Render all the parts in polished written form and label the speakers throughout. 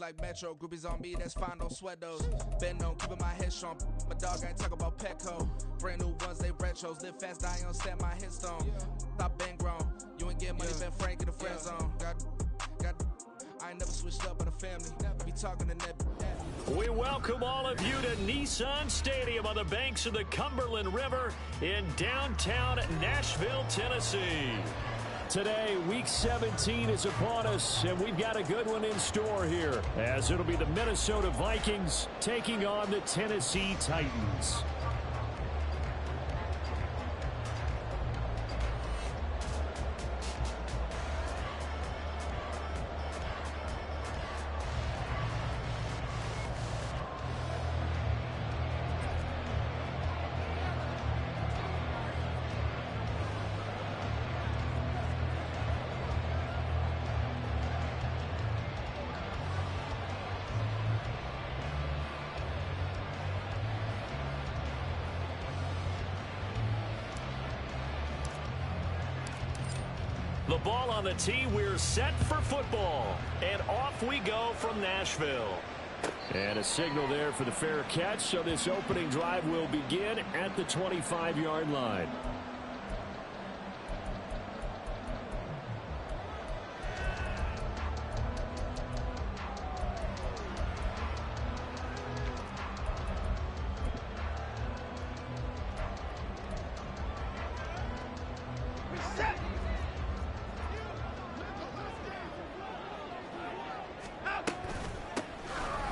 Speaker 1: like Metro. Groupies on me, that's fine, don't sweat those. Been on, keeping my head strong. My dog ain't talking about Petco. Brand new ones, they retros. Live fast, die on set, my headstone. Stop been grown. You ain't getting money, been Frank in the friend zone. I ain't never switched up on the family. Be talking to that.
Speaker 2: We welcome all of you to Nissan Stadium on the banks of the Cumberland River in downtown Nashville, Tennessee. Today, Week 17 is upon us, and we've got a good one in store here, as it'll be the Minnesota Vikings taking on the Tennessee Titans. The ball on the tee, we're set for football. And off we go from Nashville. And a signal there for the fair catch, so this opening drive will begin at the 25-yard line.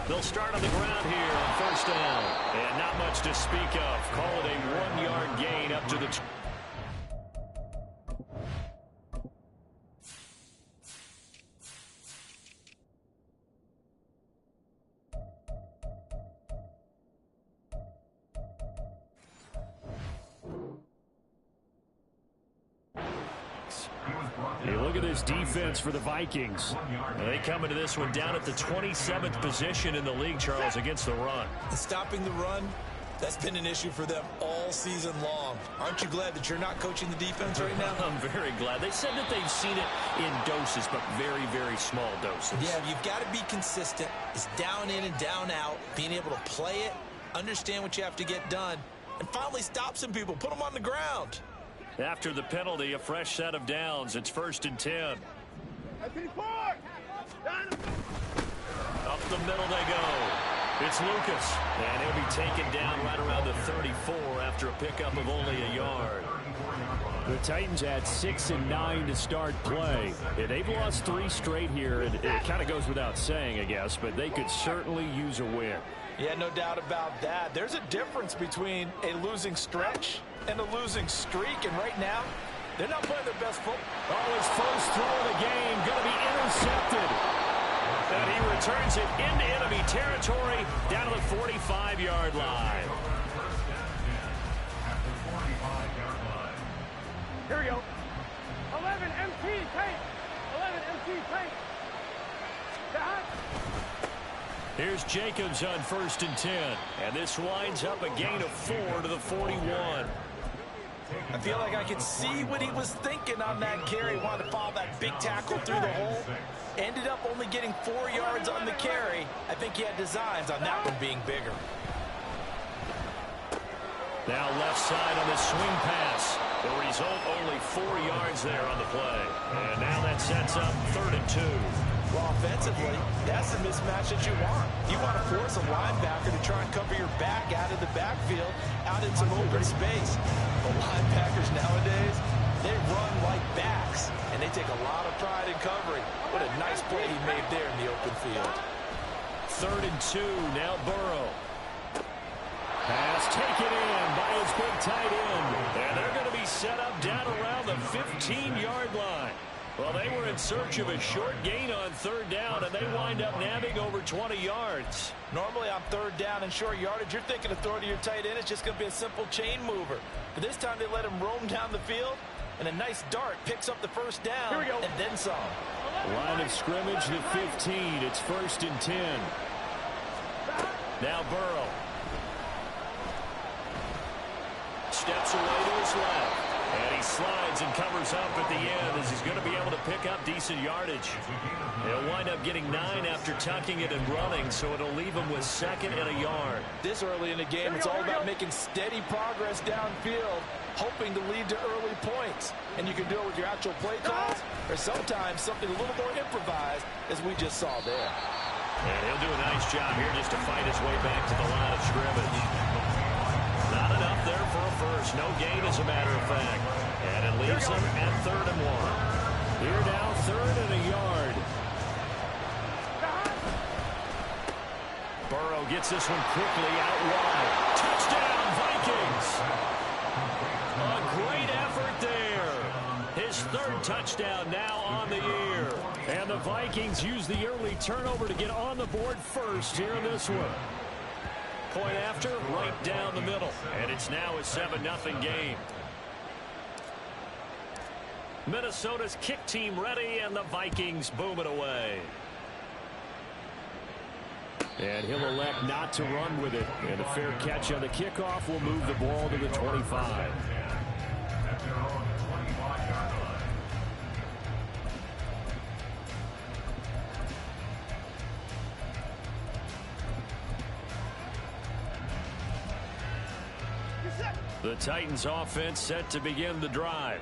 Speaker 2: They'll start on the ground here on first down. And not much to speak of. Call it a 1-yard gain up to the... Hey, look at this defense for the Vikings. They come into this one down at the 27th position in the league, Charles, against the run.
Speaker 3: Stopping the run, that's been an issue for them all season long. Aren't you glad that you're not coaching the defense right now?
Speaker 2: I'm very glad. They said that they've seen it in doses, but very, very small doses.
Speaker 3: Yeah, you've got to be consistent. It's down in and down out, being able to play it, understand what you have to get done, and finally stop some people, put them on the ground.
Speaker 2: After the penalty, a fresh set of downs. It's 1st and 10. Up the middle they go. It's Lucas. And he'll be taken down right around the 34 after a pickup of only a yard. The Titans had 6 and 9 to start play. Yeah, they've lost 3 straight here. It kind of goes without saying, I guess, but they could certainly use a win.
Speaker 3: Yeah, no doubt about that. There's a difference between a losing stretch and a losing streak, and right now, they're not playing their best football.
Speaker 2: Oh, his first throw of the game going to be intercepted. And he returns it into enemy territory down to the 45-yard line.
Speaker 4: Here we go. 11 MT tank. 11 MT tank.
Speaker 2: Here's Jacobs on 1st and 10. And this winds up a gain of 4 to the 41.
Speaker 3: I feel like I could see what he was thinking on that carry. Wanted to follow that big tackle through the hole. Ended up only getting 4 yards on the carry. I think he had designs on that one being bigger.
Speaker 2: Now left side on the swing pass. The result, only 4 yards there on the play. And now that sets up 3rd and 2.
Speaker 3: Well, offensively, that's the mismatch that you want. You want to force a linebacker to try and cover your back out of the backfield, out in some open space. But linebackers nowadays, they run like backs, and they take a lot of pride in covering. What a nice play he made there in the open field.
Speaker 2: 3rd and 2, now Burrow. Pass taken in by his big tight end. And they're going to be set up down around the 15-yard line. Well, they were in search of a short gain on 3rd down, and they wind up nabbing over 20 yards.
Speaker 3: Normally on 3rd down and short yardage, you're thinking of throwing to your tight end. It's just going to be a simple chain mover. But this time they let him roam down the field, and a nice dart picks up the 1st down and then some.
Speaker 2: Line of scrimmage, the 15. It's 1st and 10. Now Burrow. Steps away to his left. And he slides and covers up at the end as he's going to be able to pick up decent yardage. He'll wind up getting 9 after tucking it and running, so it'll leave him with 2nd and a yard.
Speaker 3: This early in the game, it's all about making steady progress downfield, hoping to lead to early points. And you can do it with your actual play calls or sometimes something a little more improvised, as we just saw there.
Speaker 2: And he'll do a nice job here just to fight his way back to the line of scrimmage. Not enough there for a first. No gain, as a matter of fact. And it leaves him at 3rd and 1. Here now, 3rd and a yard. Burrow gets this one quickly out wide. Touchdown, Vikings! A great effort there. His 3rd touchdown now on the year. And the Vikings use the early turnover to get on the board first here in this one. Point after, right down the middle. And it's now a 7-0 game. Minnesota's kick team ready, and the Vikings boom it away. And he'll elect not to run with it. And a fair catch on the kickoff will move the ball to the 25. The Titans offense set to begin the drive.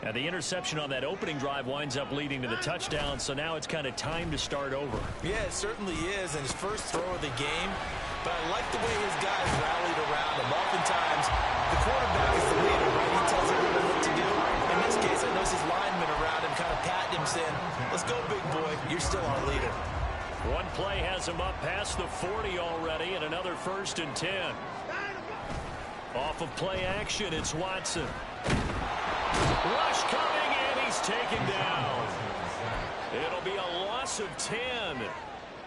Speaker 2: And the interception on that opening drive winds up leading to the touchdown, so now it's kind of time to start over.
Speaker 3: Yeah, it certainly is, and his first throw of the game. But I like the way his guys rallied around him. Oftentimes, the quarterback is the leader, right? He tells everyone what to do. In this case, I noticed his linemen around him kind of patting him, saying, "Let's go, big boy. You're still our leader."
Speaker 2: One play has him up past the 40 already, and another 1st and 10. Off of play action, it's Watson. Rush coming, and he's taken down. It'll be a loss of 10,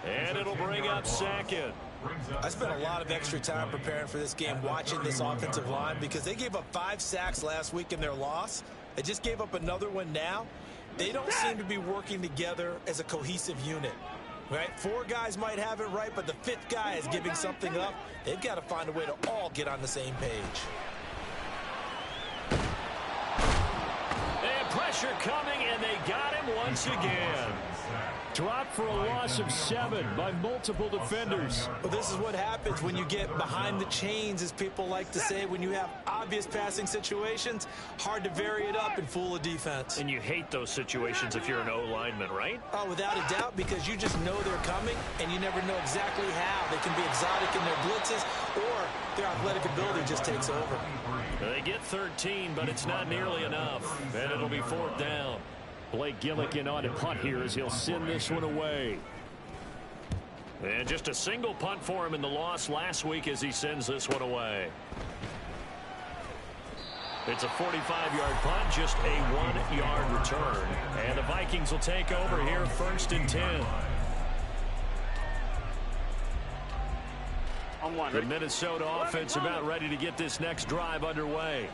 Speaker 2: and it'll bring up 2nd.
Speaker 3: I spent a lot of extra time preparing for this game, watching this offensive line, because they gave up 5 sacks last week in their loss. They just gave up another one now. They don't seem to be working together as a cohesive unit. Right? 4 guys might have it right, but the 5th guy is giving something up. They've got to find a way to all get on the same page.
Speaker 2: And pressure coming, and they got him once again. Dropped for a loss of 7 by multiple defenders.
Speaker 3: Well, this is what happens when you get behind the chains, as people like to say. When you have obvious passing situations, hard to vary it up and fool a defense.
Speaker 2: And you hate those situations if you're an O-lineman, right?
Speaker 3: Oh, without a doubt, because you just know they're coming, and you never know exactly how. They can be exotic in their blitzes, or their athletic ability just takes over.
Speaker 2: They get 13, but it's not nearly enough. And it'll be 4th down. Blake Gillikin on a punt here as he'll send this one away. And just a single punt for him in the loss last week as he sends this one away. It's a 45-yard punt, just a 1-yard return. And the Vikings will take over here, 1st and 10. The Minnesota offense about ready to get this next drive underway.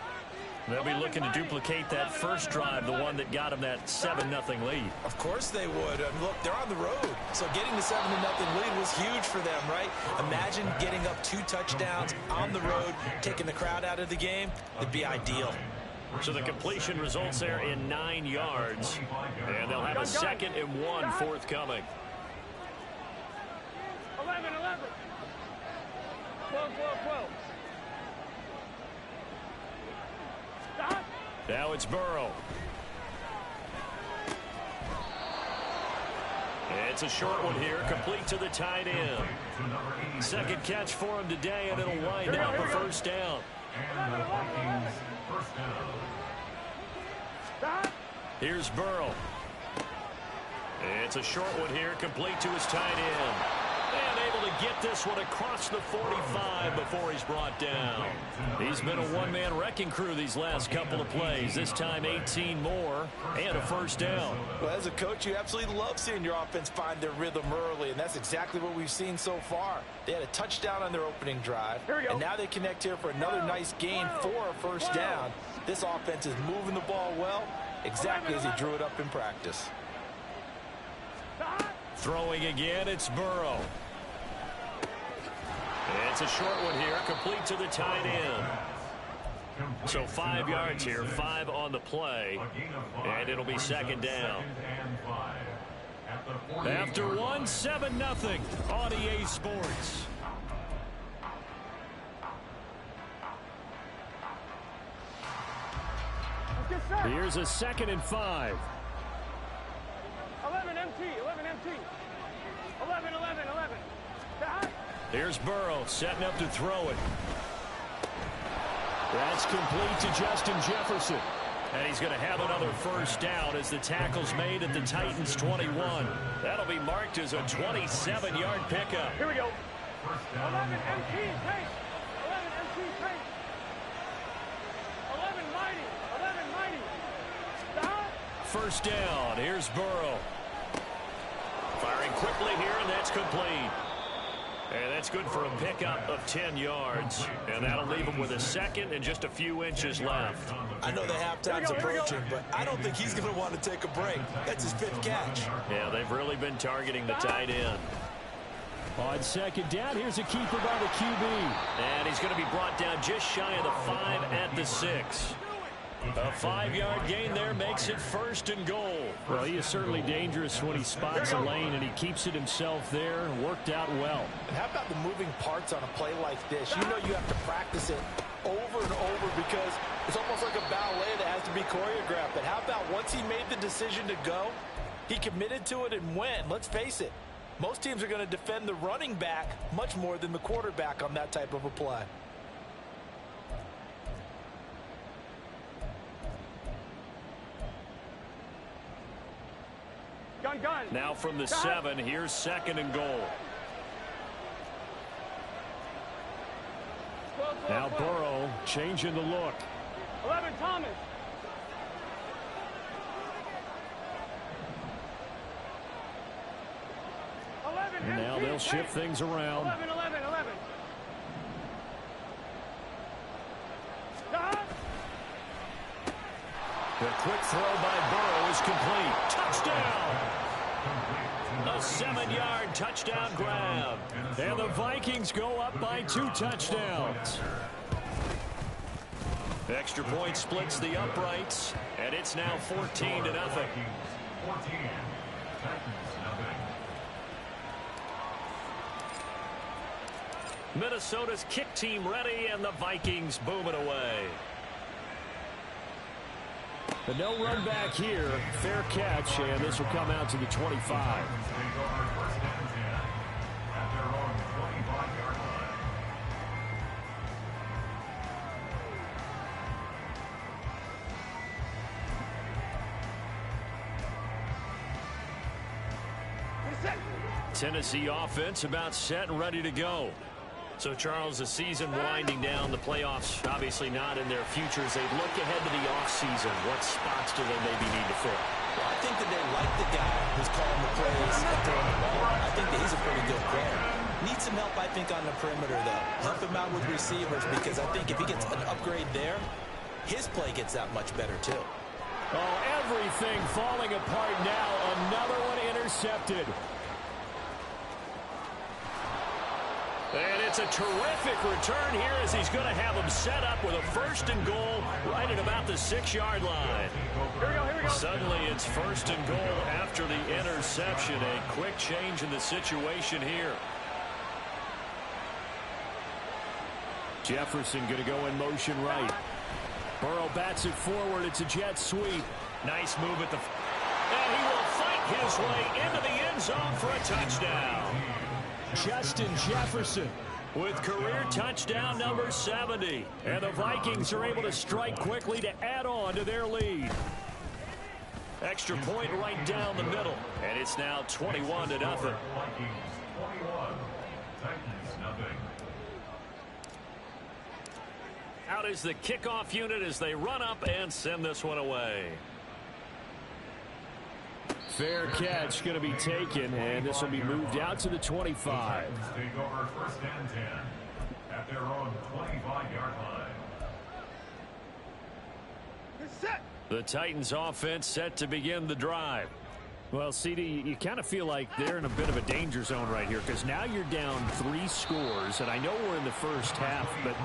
Speaker 2: They'll be looking to duplicate that first drive, the one that got them that 7-0 lead.
Speaker 3: Of course they would. Look, they're on the road, so getting the 7-0 lead was huge for them, right? Imagine getting up 2 touchdowns on the road, taking the crowd out of the game. It'd be ideal.
Speaker 2: So the completion results there in 9 yards, and they'll have a 2nd and 1 forthcoming.
Speaker 4: 11. 12. Stop.
Speaker 2: Now it's Burrow. It's a short one here, complete to the tight end. 2nd catch for him today, and it'll wind up a 1st down.
Speaker 4: 11. Stop.
Speaker 2: Here's Burrow. It's a short one here, complete to his tight end. And able to get this one across the 45 before he's brought down. He's been a one-man wrecking crew these last couple of plays. This time 18 more and a 1st down.
Speaker 3: Well, as a coach, you absolutely love seeing your offense find their rhythm early, and that's exactly what we've seen so far. They had a touchdown on their opening drive, and now they connect here for another nice gain for a 1st down. This offense is moving the ball well, exactly as he drew it up in practice.
Speaker 2: Throwing again, it's Burrow. It's a short one here, complete to the tight end. So 5 yards here, 5 on the play, and it'll be second down. After one, 7-0 on EA Sports. Here's a 2nd and 5.
Speaker 4: 11 MT, 11 MT. 11, 11, 11.
Speaker 2: Here's Burrow setting up to throw it. That's complete to Justin Jefferson. And he's going to have another first down as the tackle's made at the Titans' 21. That'll be marked as a 27-yard pickup.
Speaker 4: Here we go. 11 MT tank. 11 MT tank. 11 mighty. 11 mighty. Stop.
Speaker 2: First down. Here's Burrow. Firing quickly here, and that's complete. And that's good for a pickup of 10 yards. And that'll leave him with a second and just a few inches left.
Speaker 3: I know the halftime's approaching, but I don't think he's going to want to take a break. That's his 5th catch.
Speaker 2: Yeah, they've really been targeting the tight end. On second down, here's a keeper by the QB. And he's going to be brought down just shy of the 5 at the 6. A 5-yard gain there makes it 1st and goal. Well, he is certainly dangerous when he spots a lane, and he keeps it himself there and worked out well.
Speaker 3: And how about the moving parts on a play like this? You know you have to practice it over and over because it's almost like a ballet that has to be choreographed. But how about once he made the decision to go, he committed to it and went. Let's face it, most teams are going to defend the running back much more than the quarterback on that type of a play.
Speaker 4: Gun.
Speaker 2: Now from the 7, here's 2nd and goal.
Speaker 4: 12,
Speaker 2: Now Burrow changing the look.
Speaker 4: 11 Thomas. 11
Speaker 2: And now they'll shift things around.
Speaker 4: 11, 11, 11.
Speaker 2: The quick throw by Burrow is complete. Touchdown! A 7-yard touchdown grab. And the Vikings go up by 2 touchdowns. Extra point splits the uprights, and it's now 14-0. Minnesota's kick team ready, and the Vikings boom it away. But no run back here. Fair catch, and this will come out to the 25. Tennessee offense about set and ready to go. So, Charles, the season winding down, the playoffs obviously not in their futures. They look ahead to the offseason. What spots do they maybe need to fill?
Speaker 3: Well, I think that they like the guy who's calling the plays and throwing the ball. I think that he's a pretty good player. Needs some help, I think, on the perimeter, though. Help him out with receivers because I think if he gets an upgrade there, his play gets that much better, too.
Speaker 2: Oh, everything falling apart now. Another one intercepted. And it's a terrific return here as he's going to have him set up with a 1st and goal right at about the 6-yard line.
Speaker 4: Here we go.
Speaker 2: Suddenly it's 1st and goal after the interception. A quick change in the situation here. Jefferson going to go in motion right. Burrow bats it forward. It's a jet sweep. Nice move at the... And he will fight his way into the end zone for a touchdown. Justin Jefferson with career touchdown number 70. And the Vikings are able to strike quickly to add on to their lead. Extra point right down the middle. And it's now 21-0. Out is the kickoff unit as they run up and send this one away. Fair catch going to be taken, and this will be moved out to the 25.
Speaker 5: Take over 1st and 10 at their own 25-yard line.
Speaker 2: The Titans offense set to begin the drive. Well, CD, you kind of feel like they're in a bit of a danger zone right here because now you're down 3 scores, and I know we're in the first half, but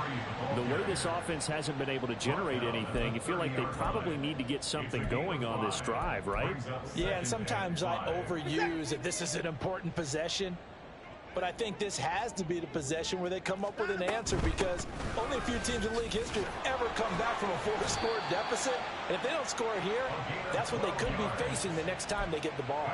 Speaker 2: the way this offense hasn't been able to generate anything, you feel like they probably need to get something going on this drive, right?
Speaker 3: Yeah, and sometimes I overuse that this is an important possession. But I think this has to be the possession where they come up with an answer because only a few teams in league history have ever come back from a 4-score deficit. And if they don't score here, that's what they could be facing the next time they get the ball.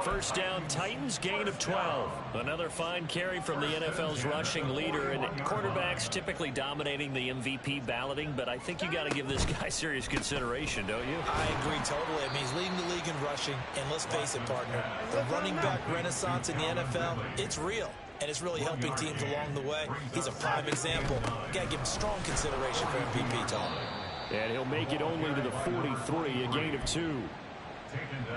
Speaker 2: First down, Titans, gain of 12. Another fine carry from the NFL's rushing leader. And quarterbacks typically dominating the MVP balloting, but I think you got to give this guy serious consideration, don't you?
Speaker 3: I agree totally. I mean, he's leading the league in rushing. And let's face it, partner, the running back renaissance in the NFL, it's real, and it's really helping teams along the way. He's a prime example. Got to give him strong consideration for MVP, Tom.
Speaker 2: And he'll make it only to the 43, a gain of 2.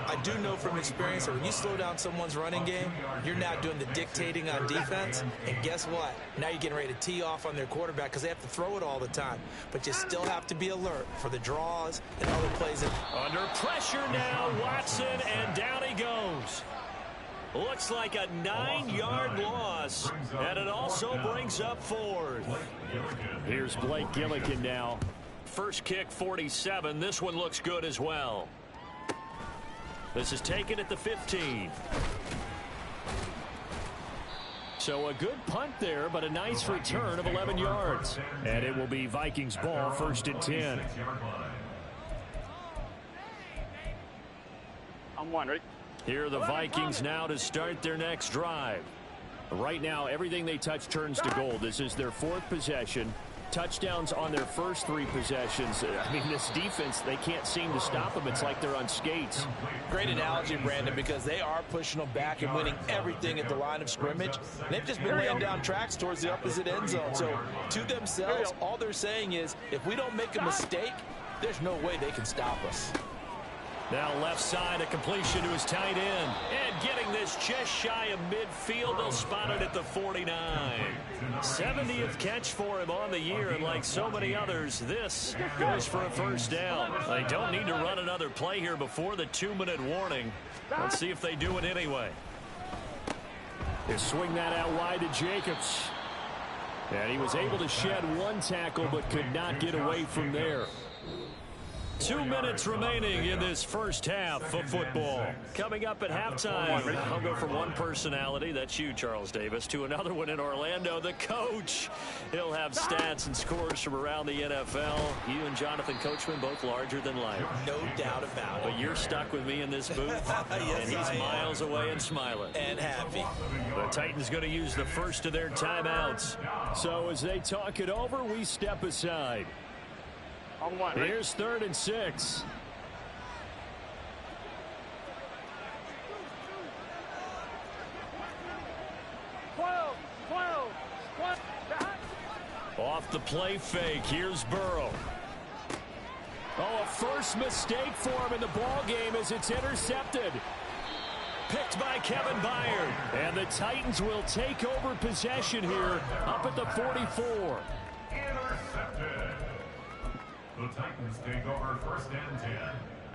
Speaker 3: I do know from experience that when you slow down someone's running game, you're now doing the dictating on defense, and guess what? Now you're getting ready to tee off on their quarterback because they have to throw it all the time. But you still have to be alert for the draws and other plays.
Speaker 2: Under pressure now, Watson, and down he goes. Looks like a 9-yard loss, and it also brings up 4th. Here's Blake Gillikin now. First kick, 47. This one looks good as well. This is taken at the 15. So a good punt there, but a nice return of 11 yards. And it will be Vikings ball, 1st and 10.
Speaker 4: I'm one, ready?
Speaker 2: Here are the Vikings now to start their next drive. Right now, everything they touch turns to gold. This is their 4th possession. Touchdowns on their first 3 possessions. I mean, this defense, they can't seem to stop them. It's like they're on skates.
Speaker 3: Great analogy, Brandon, because they are pushing them back and winning everything at the line of scrimmage. They've just been laying down tracks towards the opposite end zone. So, to themselves, all they're saying is, if we don't make a mistake, there's no way they can stop us.
Speaker 2: Now left side, a completion to his tight end. And getting this just shy of midfield, they'll spot it at the 49. 70th catch for him on the year, and like so many others, this goes for a first down. They don't need to run another play here before the 2-minute warning. Let's see if they do it anyway. They swing that out wide to Jacobs. And he was able to shed 1 tackle, but could not get away from there. 2 minutes remaining in this first half of football. Coming up at halftime, I'll go from one personality, that's you, Charles Davis, to another one in Orlando, the coach. He'll have stats and scores from around the NFL. You and Jonathan Coachman, both larger than life.
Speaker 3: No doubt about it.
Speaker 2: But you're stuck with me in this booth,
Speaker 3: yes,
Speaker 2: and he's miles away and smiling.
Speaker 3: And happy.
Speaker 2: The Titans going to use the first of their timeouts. So as they talk it over, we step aside. Here's 3rd and 6. Off the play fake, here's Burrow. Oh, a first mistake for him in the ball game as it's intercepted. Picked by Kevin Byard. And the Titans will take over possession here up at the 44.
Speaker 5: Intercepted. The Titans take over 1st and 10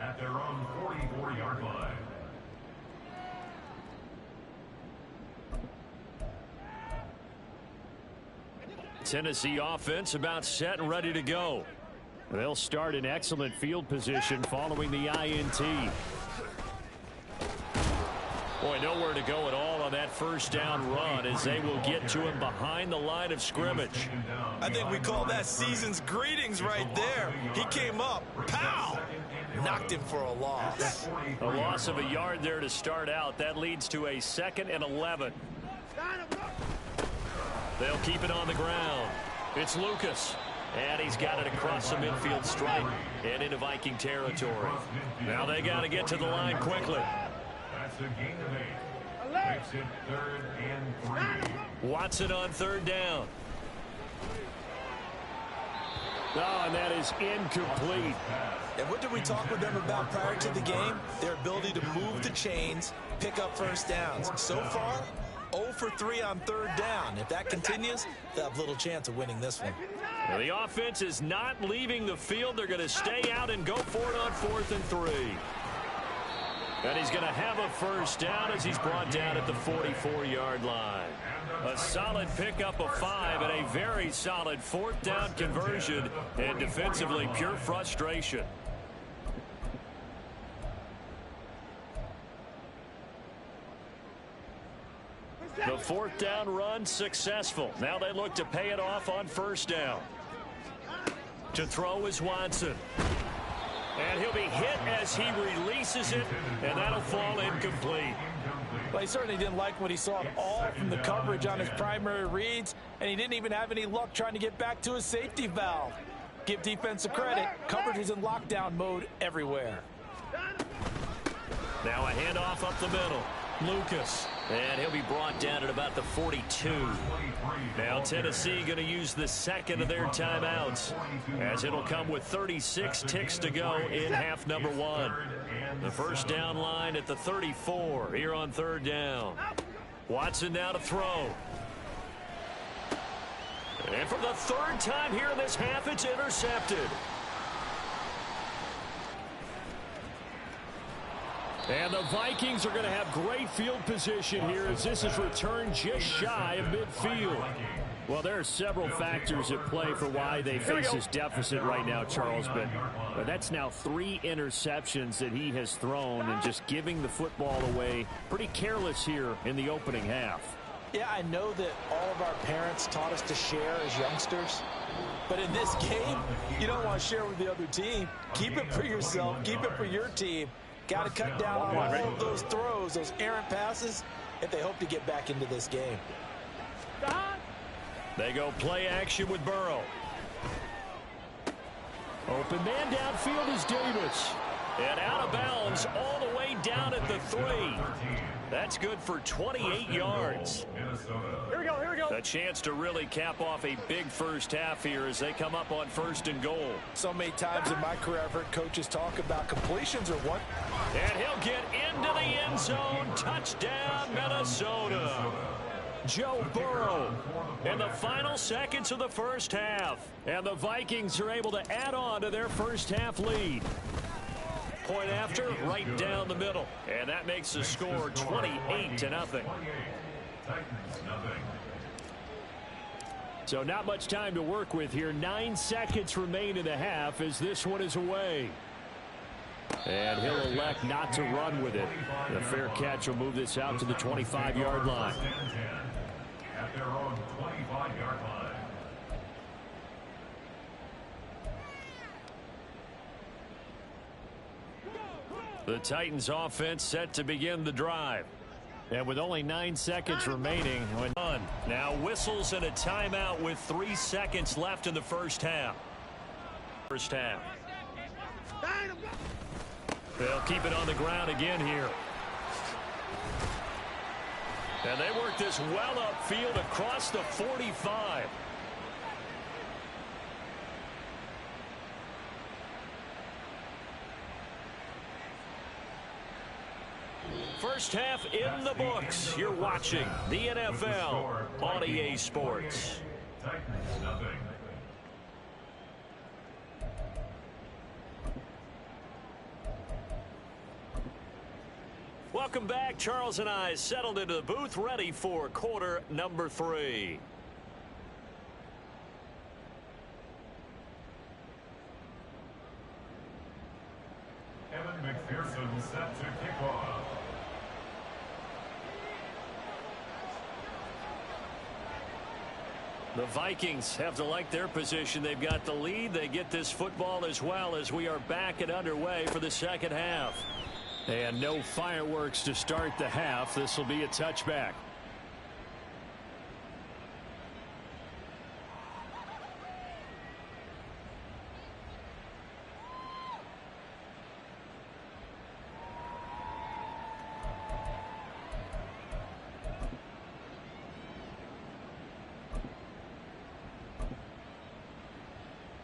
Speaker 5: at their own 44-yard line.
Speaker 2: Tennessee offense about set and ready to go. They'll start in excellent field position following the INT. Boy, nowhere to go at all on that first down run as they will get to him behind the line of scrimmage.
Speaker 3: I think we call that season's greetings right there. He came up, pow! Knocked him for a loss.
Speaker 2: A loss of a yard there to start out. That leads to a 2nd and 11. They'll keep it on the ground. It's Lucas. And he's got it across the midfield stripe and into Viking territory. Now they got to get to the line quickly.
Speaker 5: That's a gain of 8. Makes it 3rd and 3.
Speaker 2: Watson on 3rd down. Oh, and that is incomplete.
Speaker 3: And what did we talk with them about prior to the game? Their ability to move the chains, pick up first downs. So far, 0 for 3 on 3rd down. If that continues, they'll have little chance of winning this one.
Speaker 2: Well, the offense is not leaving the field. They're going to stay out and go for it on 4th and 3. And he's going to have a first down as he's brought down at the 44-yard line. A solid pickup of 5 and a very solid fourth down conversion, and defensively pure frustration. The fourth down run successful. Now they look to pay it off on first down. To throw is Watson. And he'll be hit as he releases it, and that'll fall incomplete.
Speaker 3: Well, he certainly didn't like what he saw at all from the coverage on his primary reads, and he didn't even have any luck trying to get back to his safety valve. Give defense a credit. Coverage was in lockdown mode everywhere.
Speaker 2: Now a handoff up the middle. Lucas. And he'll be brought down at about the 42. Now Tennessee going to use the second of their timeouts, as it'll come with 36 ticks to go in half number 1. The first down line at the 34 here on third down. Watson now to throw. And for the third time here in this half, it's intercepted. And the Vikings are going to have great field position here as this is returned just shy of midfield. Well, there are several factors at play for why they face this deficit right now, Charles. But that's now 3 interceptions that he has thrown, and just giving the football away pretty careless here in the opening half.
Speaker 3: Yeah, I know that all of our parents taught us to share as youngsters. But in this game, you don't want to share with the other team. Keep it for yourself. Keep it for your team. Got to cut down on all of those throws, those errant passes, if they hope to get back into this game.
Speaker 2: They go play action with Burrow. Open man downfield is Davis. And out of bounds all the way down at the 3. That's good for 28 yards.
Speaker 4: Here we go, here we go.
Speaker 2: A chance to really cap off a big first half here as they come up on first and goal.
Speaker 3: So many times in my career I've heard coaches talk about completions or what.
Speaker 2: And he'll get into the end zone. Touchdown, Minnesota. Joe Burrow in the final seconds of the first half. And the Vikings are able to add on to their first half lead. Point after, right down the middle. And that makes the score 28-0. So not much time to work with here. 9 seconds remain in the half as this one is away. And he'll elect not to run with it. The fair catch will move this out to the 25-yard line.
Speaker 5: At their own 25-yard line.
Speaker 2: The Titans offense set to begin the drive. And with only 9 seconds remaining, when done. Now whistles and a timeout with 3 seconds left in the first half. They'll keep it on the ground again here. And they work this well upfield across the 45. First half in the books. You're watching the NFL on EA Sports.
Speaker 5: Titans nothing.
Speaker 2: Welcome back. Charles and I settled into the booth, ready for quarter number 3.
Speaker 5: Evan McPherson set to kick off.
Speaker 2: The Vikings have to like their position. They've got the lead. They get this football as well as we are back and underway for the second half. And no fireworks to start the half. This will be a touchback.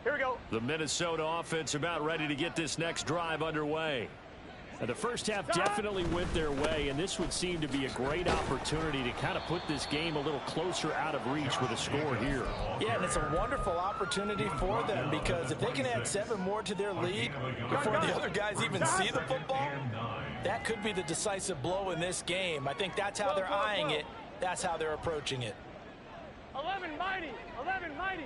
Speaker 4: Here we go.
Speaker 2: The Minnesota offense about ready to get this next drive underway. Now, the first half definitely went their way, and this would seem to be a great opportunity to kind of put this game a little closer out of reach with a score here.
Speaker 3: Yeah, and it's a wonderful opportunity for them because if they can add 7 more to their lead before the other guys even see the football, that could be the decisive blow in this game. I think that's how they're eyeing it. That's how they're approaching it.
Speaker 4: 11 mighty. 11 mighty.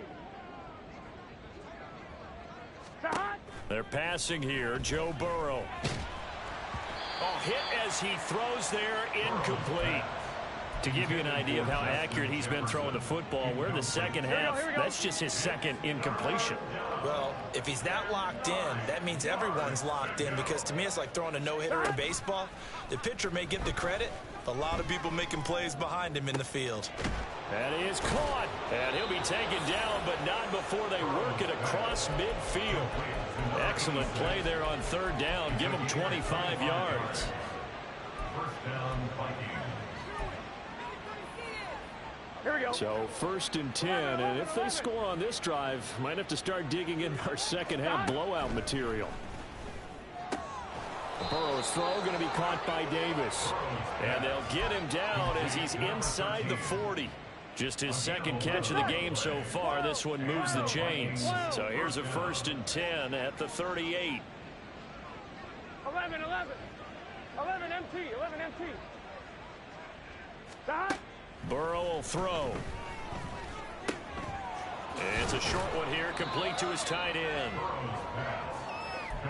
Speaker 2: They're passing here. Joe Burrow. Oh, hit as he throws there, incomplete. To give you an idea of how accurate he's been throwing the football, we're in the second half. That's just his second incompletion.
Speaker 3: Well, if he's that locked in, that means everyone's locked in because to me it's like throwing a no-hitter in baseball. The pitcher may get the credit. A lot of people making plays behind him in the field.
Speaker 2: That is caught. And he'll be taken down, but not before they work it across midfield. Excellent play there on third down. Give him 25 yards.
Speaker 5: First down, Vikings.
Speaker 4: Here we go.
Speaker 2: So 1st and 10, and if they score on this drive, might have to start digging in our second half blowout material. Burrow's throw going to be caught by Davis. And they'll get him down as he's inside the 40. Just his second catch of the game so far. This one moves the chains. So here's a 1st and 10 at the 38.
Speaker 4: 11, 11. 11 MT, 11 MT. Stop.
Speaker 2: Burrow will throw. It's a short one here, complete to his tight end.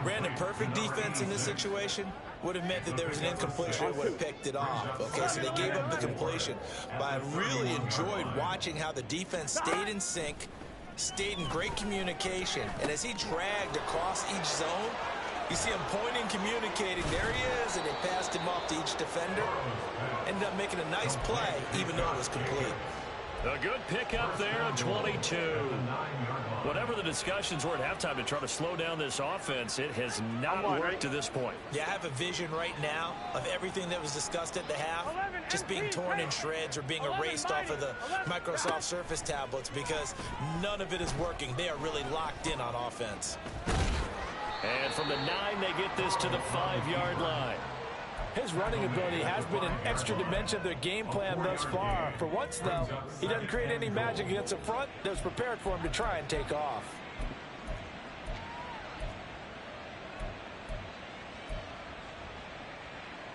Speaker 3: Brandon, perfect defense in this situation would have meant that there was an incompletion and would have picked it off. Okay, so they gave up the completion. But I really enjoyed watching how the defense stayed in sync, stayed in great communication. And as he dragged across each zone, you see him pointing, communicating. There he is, and they passed him off to each defender. Ended up making a nice play, even though it was complete.
Speaker 2: A good pickup there on 22. Whatever the discussions were at halftime to try to slow down this offense, it has not worked to this point.
Speaker 3: Yeah, I have a vision right now of everything that was discussed at the half just being torn in shreds or being erased off of the Microsoft Surface tablets because none of it is working. They are really locked in on offense.
Speaker 2: And from the 9, they get this to the 5-yard line.
Speaker 3: His running ability has been an extra dimension of their game plan thus far. For once, though, he doesn't create any magic against the front that was prepared for him to try and take off.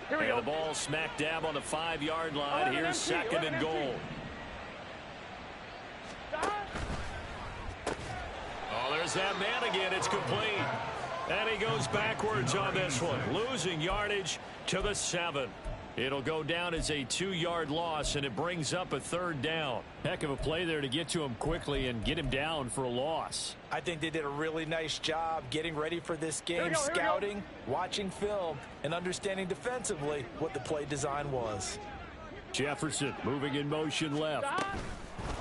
Speaker 4: Here we go.
Speaker 2: The ball smack dab on the 5-yard line. Here's 2nd and goal. Oh, there's that man again. It's complete. And he goes backwards on this one, losing yardage to the 7. It'll go down as a 2-yard loss, and it brings up a 3rd down. Heck of a play there to get to him quickly and get him down for a loss.
Speaker 3: I think they did a really nice job getting ready for this game, scouting, watching film, and understanding defensively what the play design was.
Speaker 2: Jefferson moving in motion left.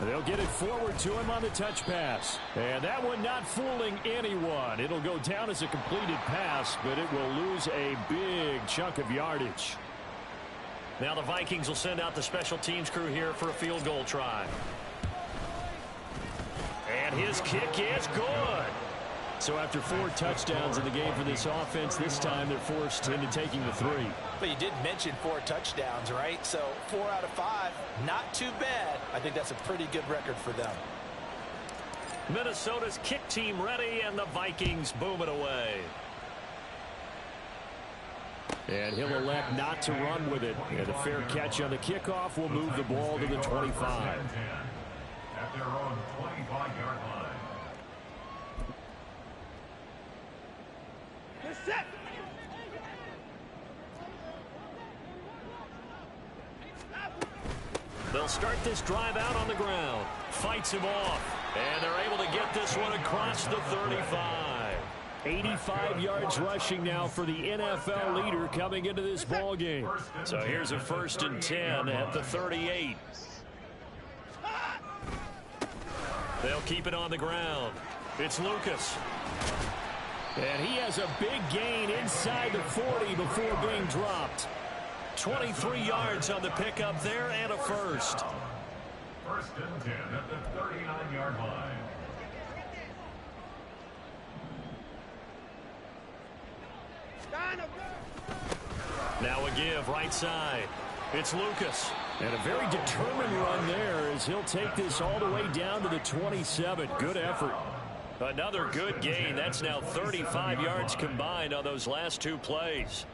Speaker 2: They'll get it forward to him on the touch pass. And that one not fooling anyone. It'll go down as a completed pass, but it will lose a big chunk of yardage. Now the Vikings will send out the special teams crew here for a field goal try. And his kick is good. So after 4 touchdowns in the game for this offense, this time they're forced into taking the 3.
Speaker 3: But you did mention 4 touchdowns, right? So 4 out of 5, not too bad. I think that's a pretty good record for them.
Speaker 2: Minnesota's kick team ready, and the Vikings boom it away. And he'll elect not to run with it. And a fair catch on the kickoff will move the ball to the 25.
Speaker 5: At their own 25-yard line.
Speaker 4: Set.
Speaker 2: They'll start this drive out on the ground. Fights him off. And they're able to get this one across the 35. 85 yards rushing now for the NFL leader coming into this ball game. So here's a 1st and 10 at the 38. They'll keep it on the ground. It's Lucas. And he has a big gain inside the 40 before being dropped. 23 yards on the pickup there and a first.
Speaker 5: 1st and 10 at the 39-yard line.
Speaker 2: Now a give right side. It's Lucas. And a very determined run there as he'll take this all the way down to the 27. Good effort. Another good gain. That's now 35 yards combined on those last two plays.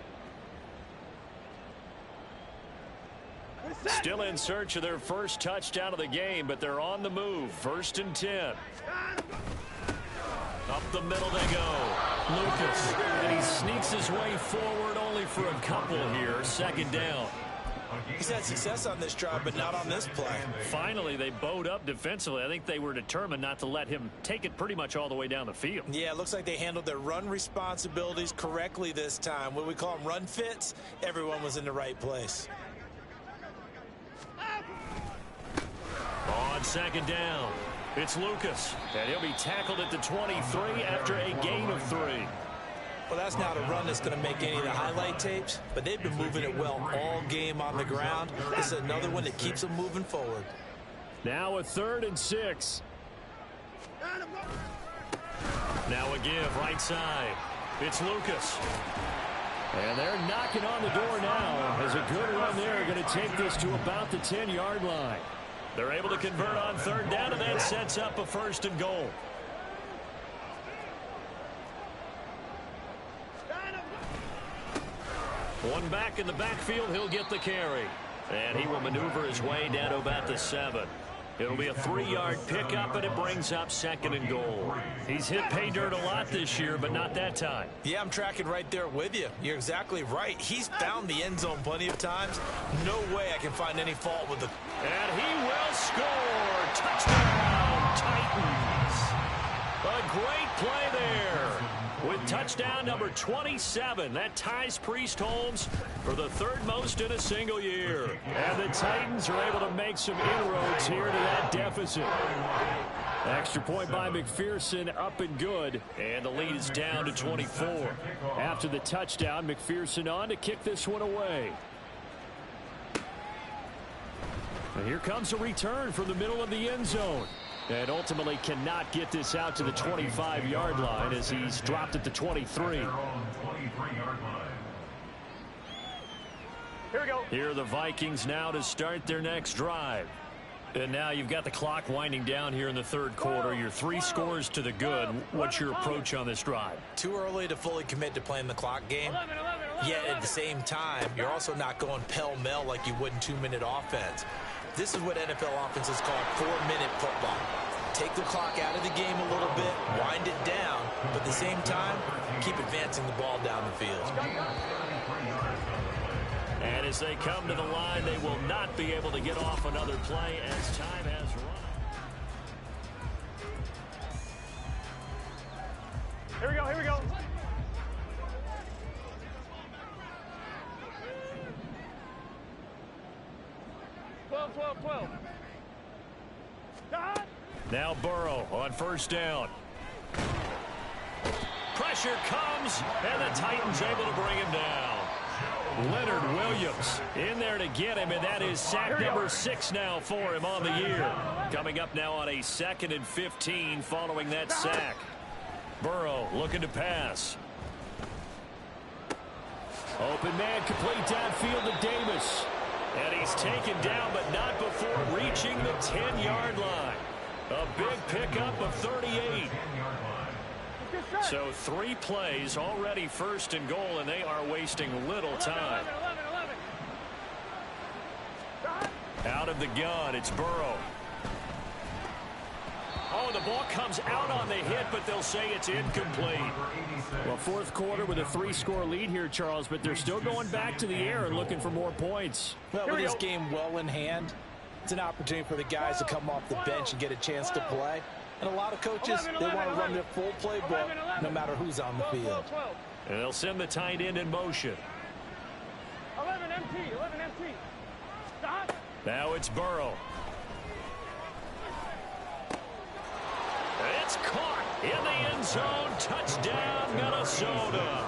Speaker 2: Still in search of their first touchdown of the game, but they're on the move. 1st and 10. Up the middle they go. Lucas. And he sneaks his way forward only for a couple here. 2nd down.
Speaker 3: He's had success on this drive, but not on this play.
Speaker 2: Finally, they bowed up defensively. I think they were determined not to let him take it pretty much all the way down the field.
Speaker 3: Yeah, it looks like they handled their run responsibilities correctly this time. What we call them run fits, everyone was in the right place.
Speaker 2: On 2nd down, it's Lucas, and he'll be tackled at the 23 after a gain of 3.
Speaker 3: Well, that's not a run that's going to make any of the highlight tapes, but they've been moving it well all game on the ground. This is another one that keeps them moving forward.
Speaker 2: Now a 3rd and 6. Now a give right side. It's Lucas. And they're knocking on the door now as a good run there going to take this to about the 10-yard line. They're able to convert on 3rd down, and that sets up a 1st and goal. One back in the backfield, he'll get the carry. And he will maneuver his way down to about the 7. It'll be a 3-yard pickup, and it brings up 2nd and goal. He's hit pay dirt a lot this year, but not that time.
Speaker 3: Yeah, I'm tracking right there with you. You're exactly right. He's found the end zone plenty of times. No way I can find any fault with the...
Speaker 2: And he will score. Touchdown, Titans. A great play there. With touchdown number 27, that ties Priest Holmes for the 3rd most in a single year. And the Titans are able to make some inroads here to that deficit. Extra point by McPherson, up and good. And the lead is down to 24. After the touchdown, McPherson on to kick this one away. And here comes a return from the middle of the end zone. And ultimately cannot get this out to the 25-yard line as he's dropped at the 23.
Speaker 4: Here we go.
Speaker 2: Here are the Vikings now to start their next drive. And now you've got the clock winding down here in the 3rd quarter. Your 3 scores to the good. What's your approach on this drive?
Speaker 3: Too early to fully commit to playing the clock game. Yet at the same time, you're also not going pell-mell like you would in 2-minute offense. This is what NFL offenses call 4-minute football. Take the clock out of the game a little bit, wind it down, but at the same time, keep advancing the ball down the field.
Speaker 2: And as they come to the line, they will not be able to get off another play as time has run.
Speaker 4: Here we go, here we go.
Speaker 2: Now Burrow on 1st down. Pressure comes, and the Titans able to bring him down. Leonard Williams in there to get him, and that is sack number 6 now for him on the year. Coming up now on a 2nd and 15 following that sack. Burrow looking to pass. Open man complete downfield to Davis. And he's taken down, but not before reaching the 10-yard line. A big pickup of 38. So 3 plays already 1st and goal, and they are wasting little time. Out of the gun, it's Burrow. Oh, the ball comes out on the hit, but they'll say it's incomplete. Well, 4th quarter with a 3-score lead here, Charles, but they're still going back to the air and looking for more points.
Speaker 3: Well, with this game well in hand, it's an opportunity for the guys to come off the bench and get a chance to play. And a lot of coaches, they want to run their full playbook no matter who's on the field.
Speaker 2: And they'll send the tight end in motion.
Speaker 4: 11 MT, 11 MT. Stop.
Speaker 2: Now it's Burrow. It's caught in the end zone. Touchdown, Minnesota.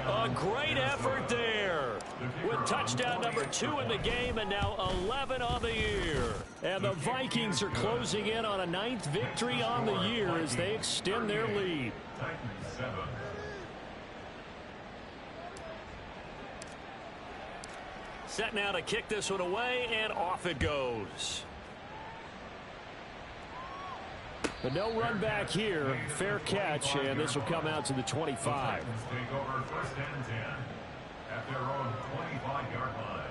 Speaker 2: A great effort there with touchdown number 2 in the game and now 11 on the year. And the Vikings are closing in on a 9th victory on the year as they extend their lead. Set now to kick this one away, and off it goes. But no run back here. Fair catch, and this will come out to the 25.
Speaker 5: The Titans take over first and 10 at their own 25-yard line.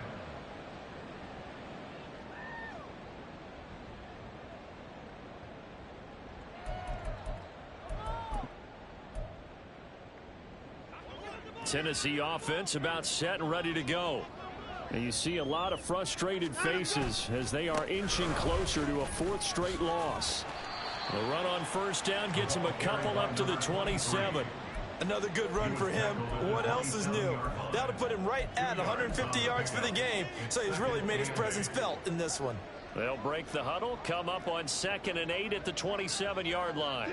Speaker 2: Tennessee offense about set and ready to go. And you see a lot of frustrated faces as they are inching closer to a fourth straight loss. The run on first down gets him a couple up to the 27.
Speaker 3: Another good run for him. What else is new? That'll put him right at 150 yards for the game, so he's really made his presence felt in this one.
Speaker 2: They'll break the huddle, come up on 2nd and 8 at the 27-yard line.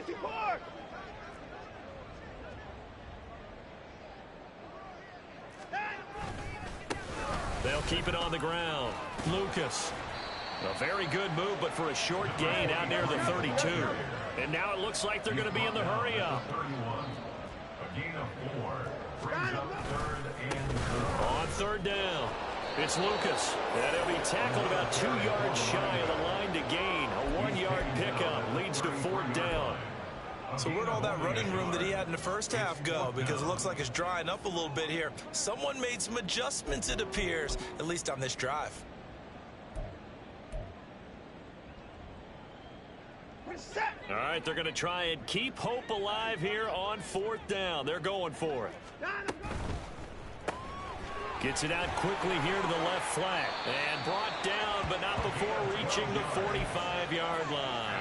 Speaker 2: They'll keep it on the ground. Lucas. A very good move, but for a short gain out near the 32. And now it looks like they're going to be in the hurry up.
Speaker 5: 31. A gain of 4. Brings up 3rd and 4.
Speaker 2: On 3rd down, it's Lucas. And he'll be tackled about 2 yards shy of the line to gain. A 1-yard pickup leads to 4th down.
Speaker 3: So where'd all that running room that he had in the first half go? Because it looks like it's drying up a little bit here. Someone made some adjustments, it appears, at least on this drive.
Speaker 2: All right, they're going to try and keep hope alive here on 4th down. They're going for it. Gets it out quickly here to the left flat. And brought down, but not before reaching the 45-yard line.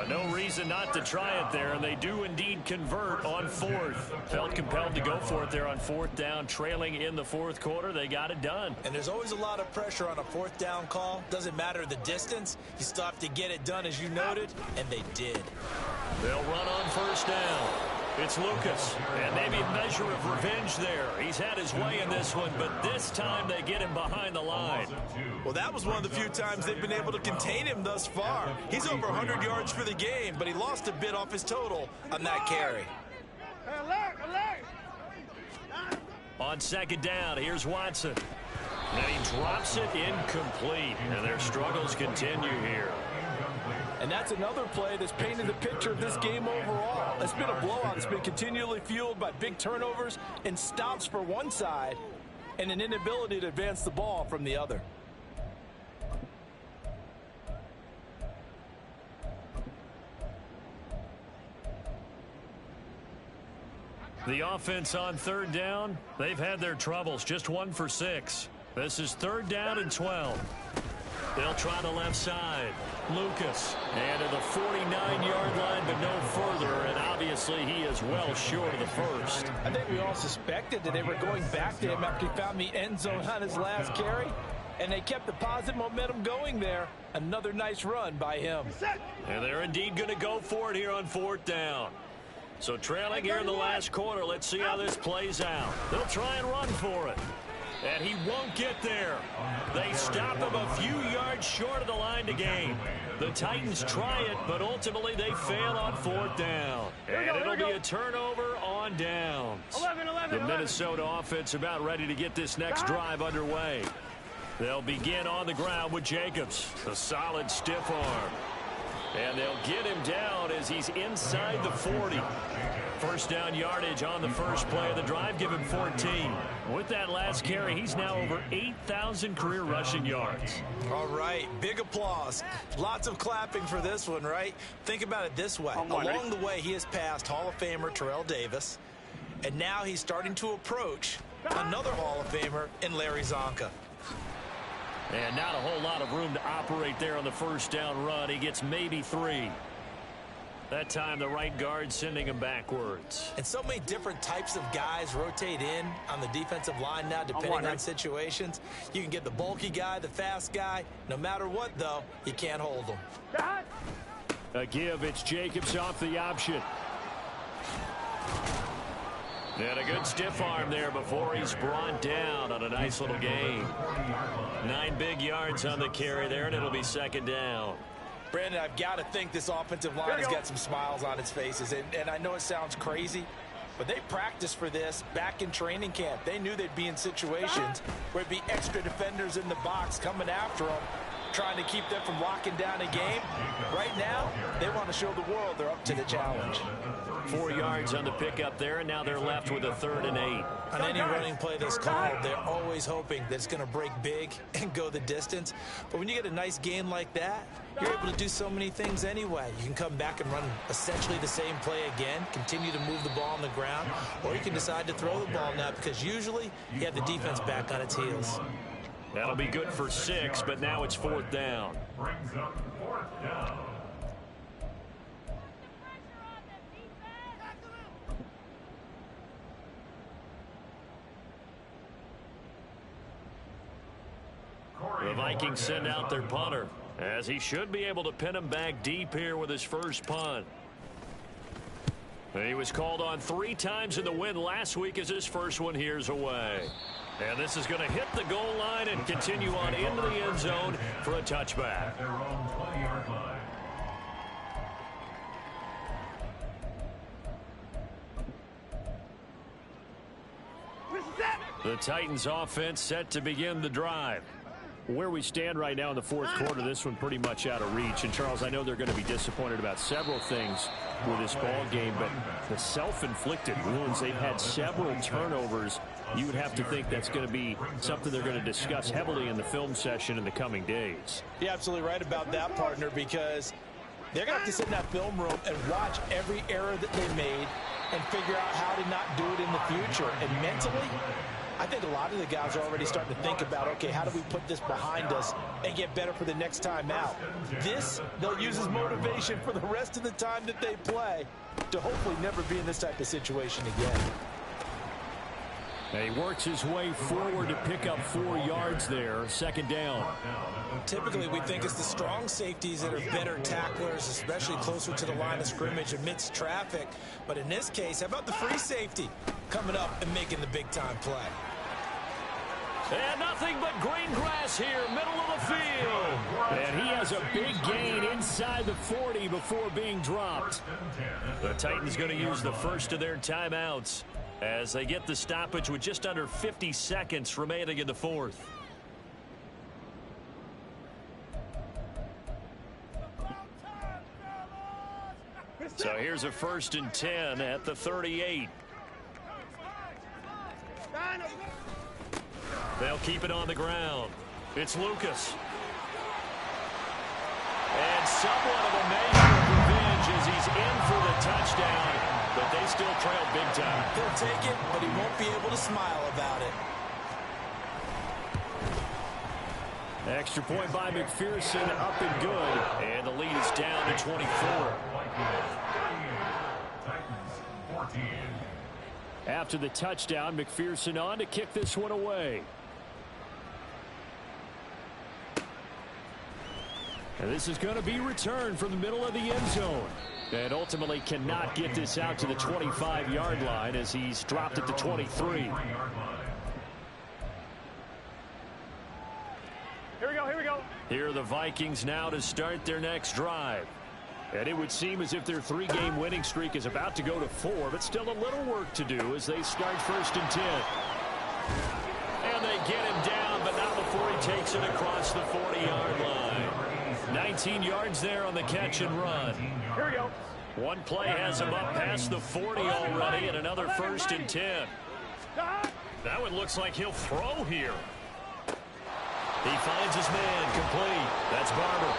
Speaker 2: No reason not to try it there, and they do indeed convert on 4th. Felt compelled to go for it there on 4th down, trailing in the 4th quarter. They got it done.
Speaker 3: And there's always a lot of pressure on a 4th down call. Doesn't matter the distance. You still have to get it done, as you noted, and they did.
Speaker 2: They'll run on 1st down. It's Lucas, and maybe a measure of revenge there. He's had his way in this one, but this time they get him behind the line.
Speaker 3: Well, that was one of the few times they've been able to contain him thus far. He's over 100 yards for the game, but he lost a bit off his total on that carry.
Speaker 2: On 2nd down, here's Watson. And he drops it incomplete, and their struggles continue here.
Speaker 6: And that's another play that's painted the picture of this game overall. It's been a blowout. It's been continually fueled by big turnovers and stops for one side and an inability to advance the ball from the other.
Speaker 2: The offense on 3rd down, they've had their troubles. Just 1 for 6. This is 3rd down and 12. They'll try the left side. Lucas. And to the 49-yard line, but no further. And obviously he is well short of the first.
Speaker 6: I think we all suspected that they were going back to him after he found the end zone on his last carry. And they kept the positive momentum going there. Another nice run by him.
Speaker 2: And they're indeed going to go for it here on 4th down. So trailing here in the last quarter, let's see how this plays out. They'll try and run for it. And he won't get there. They stop him a few yards short of the line to gain. The Titans try it, but ultimately they fail on 4th down. And it'll be a turnover on downs. The Minnesota offense about ready to get this next drive underway. They'll begin on the ground with Jacobs. A solid stiff arm. And they'll get him down as he's inside the 40. First down yardage on the first play of the drive, give him 14. With that last carry, he's now over 8,000 career rushing yards.
Speaker 3: All right, big applause. Lots of clapping for this one, right? Think about it this way. Along the way, he has passed Hall of Famer Terrell Davis, and now he's starting to approach another Hall of Famer in Larry Zonka.
Speaker 2: And not a whole lot of room to operate there on the first down run. He gets maybe 3. That time the right guard sending him backwards.
Speaker 3: And so many different types of guys rotate in on the defensive line now, depending on situations. You can get the bulky guy, the fast guy. No matter what, though, you can't hold them.
Speaker 2: A give, it's Jacobs off the option. And a good stiff arm there before he's brought down on a nice little gain. 9 big yards on the carry there, and it'll be 2nd down.
Speaker 6: Brandon, I've got to think this offensive line has got some smiles on its faces. And I know it sounds crazy, But they practiced for this back in training camp. They knew they'd be in situations where there'd be extra defenders in the box coming after them, trying to keep them from locking down a game. Right now, they want to show the world they're up to the challenge.
Speaker 2: 4 yards on the pickup there, and now they're left with a 3rd and 8.
Speaker 6: On any running play that's called, they're always hoping that it's going to break big and go the distance. But when you get a nice gain like that, you're able to do so many things anyway. You can come back and run essentially the same play again, continue to move the ball on the ground, or you can decide to throw the ball now because usually you have the defense back on its heels.
Speaker 2: That'll be good for 6, but now it's 4th down.
Speaker 5: Brings up 4th down.
Speaker 2: The Vikings send out their punter, as he should be able to pin him back deep here with his first punt. He was called on 3 times in the win last week as his first one here's away. And this is going to hit the goal line and continue on into the end zone for a touchback.
Speaker 5: At their own 20-yard line.
Speaker 2: The Titans offense set to begin the drive. Where we stand right now in the 4th quarter, this one pretty much out of reach. And, Charles, I know they're going to be disappointed about several things with this ball game, but the self-inflicted wounds, they've had several turnovers. You would have to think that's going to be something they're going to discuss heavily in the film session in the coming days.
Speaker 6: You're absolutely right about that, partner, because they're going to have to sit in that film room and watch every error that they made and figure out how to not do it in the future. And mentally, I think a lot of the guys are already starting to think about, okay, how do we put this behind us and get better for the next time out? This, they'll use as motivation for the rest of the time that they play to hopefully never be in this type of situation again.
Speaker 2: He works his way forward to pick up 4 yards there. 2nd down.
Speaker 6: Typically, we think it's the strong safeties that are better tacklers, especially closer to the line of scrimmage amidst traffic. But in this case, how about the free safety coming up and making the big-time play?
Speaker 2: And nothing but green grass here, middle of the field. And he has a big gain inside the 40 before being dropped. The Titans going to use the first of their timeouts as they get the stoppage with just under 50 seconds remaining in the 4th. So here's a 1st and 10 at the 38. They'll keep it on the ground. It's Lucas. And somewhat of a measure of revenge as he's in for the touchdown, but they still trail big time.
Speaker 6: He'll take it, but he won't be able to smile about it.
Speaker 2: Extra point by McPherson, up and good. And the lead is down to 24. After the touchdown, McPherson on to kick this one away. And this is going to be returned from the middle of the end zone. And ultimately cannot get this out to the 25-yard line as he's dropped at the 23.
Speaker 4: Here we go, here we go.
Speaker 2: Here are the Vikings now to start their next drive. And it would seem as if their 3-game winning streak is about to go to 4, but still a little work to do as they start 1st and 10. And they get him down, but not before he takes it across the 40-yard line. 19 yards there on the catch and run.
Speaker 4: Here we go.
Speaker 2: One play has him up past the 40 already, and another 1st and 10. That one looks like he'll throw here. He finds his man complete. That's Barber.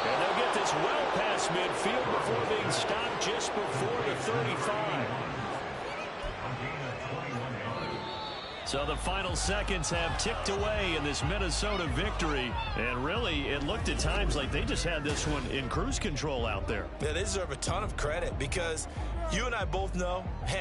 Speaker 2: And they'll get this well past midfield before being stopped just before the 35. So the final seconds have ticked away in this Minnesota victory. And really, it looked at times like they just had this one in cruise control out there.
Speaker 6: Yeah, they deserve a ton of credit because you and I both know, hey,